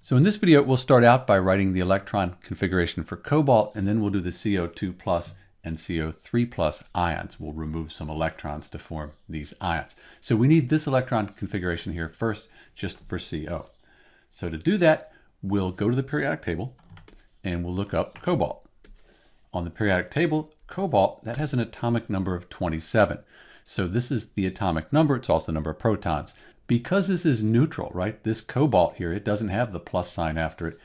So in this video, we'll start out by writing the electron configuration for cobalt, and then we'll do the CO2 plus and CO3 plus ions. We'll remove some electrons to form these ions. So we need this electron configuration here first, just for CO. So to do that, we'll go to the periodic table and we'll look up cobalt. On the periodic table, cobalt, that has an atomic number of 27. So this is the atomic number. It's also the number of protons. Because this is neutral, right? This cobalt here, it doesn't have the plus sign after it.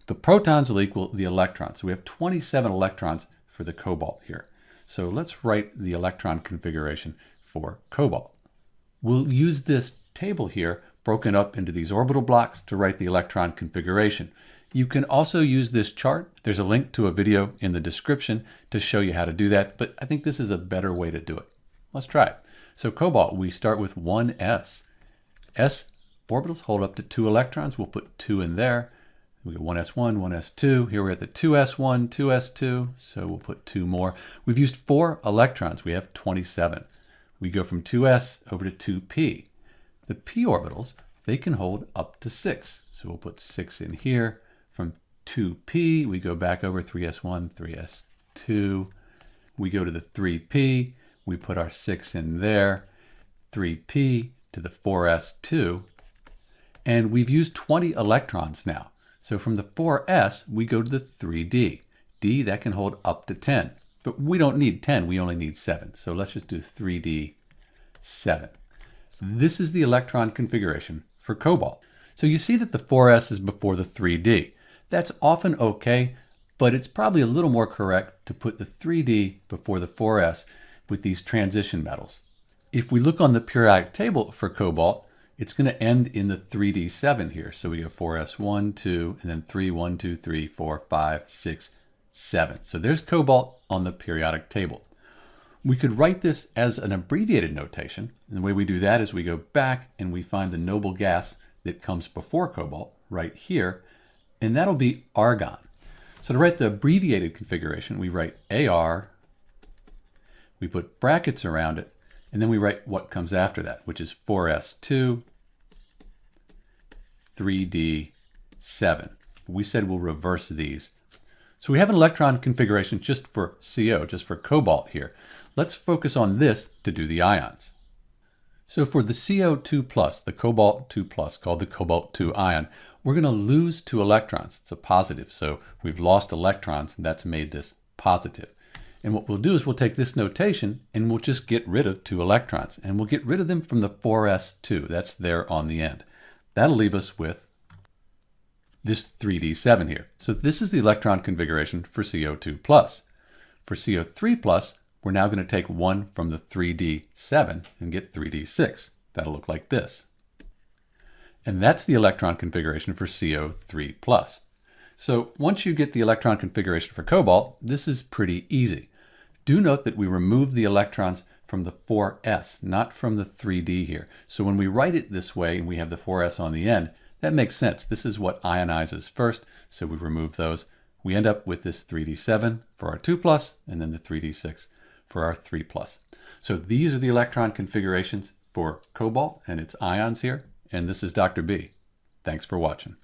The protons will equal the electrons. So we have 27 electrons for the cobalt here. So let's write the electron configuration for cobalt. We'll use this table here broken up into these orbital blocks to write the electron configuration. You can also use this chart. There's a link to a video in the description to show you how to do that, but I think this is a better way to do it. Let's try it. So cobalt, we start with 1s. S orbitals hold up to 2 electrons. We'll put 2 in there. We get 1s1, 1s2. Here we're at the 2s1, 2s2. So we'll put 2 more. We've used 4 electrons. We have 27. We go from 2s over to 2p. The p orbitals, they can hold up to 6. So we'll put 6 in here. From 2p, we go back over 3s1, 3s2. We go to the 3p. We put our 6 in there. 3p. To the 4s2, and we've used 20 electrons now. So from the 4s, we go to the 3d. D, that can hold up to 10, but we don't need 10, we only need 7. So let's just do 3d 7. This is the electron configuration for cobalt. So you see that the 4s is before the 3d. That's often okay, but it's probably a little more correct to put the 3d before the 4s with these transition metals. If we look on the periodic table for cobalt, it's going to end in the 3d7 here. So we go 4s1, 2, and then 3, 1, 2, 3, 4, 5, 6, 7. So there's cobalt on the periodic table. We could write this as an abbreviated notation. And the way we do that is we go back and we find the noble gas that comes before cobalt right here, and that'll be argon. So to write the abbreviated configuration, we write Ar, we put brackets around it, and then we write what comes after that, which is 4s2, 3d7. We said we'll reverse these. So we have an electron configuration just for CO, just for cobalt here. Let's focus on this to do the ions. So for the CO2 plus, the cobalt 2 plus, called the cobalt 2 ion, we're going to lose 2 electrons. It's a positive, so we've lost electrons, and that's made this positive. And what we'll do is we'll take this notation and we'll just get rid of 2 electrons. And we'll get rid of them from the 4s2. That's there on the end. That'll leave us with this 3d7 here. So this is the electron configuration for CO2 plus. For CO3 plus, we're now going to take 1 from the 3d7 and get 3d6. That'll look like this. And that's the electron configuration for CO3 plus. So once you get the electron configuration for cobalt, this is pretty easy. Do note that we remove the electrons from the 4s, not from the 3d here. So when we write it this way and we have the 4s on the end, that makes sense. This is what ionizes first, so we remove those. We end up with this 3d7 for our 2 plus, and then the 3d6 for our 3 plus. So these are the electron configurations for cobalt and its ions here, and this is Dr. B. Thanks for watching.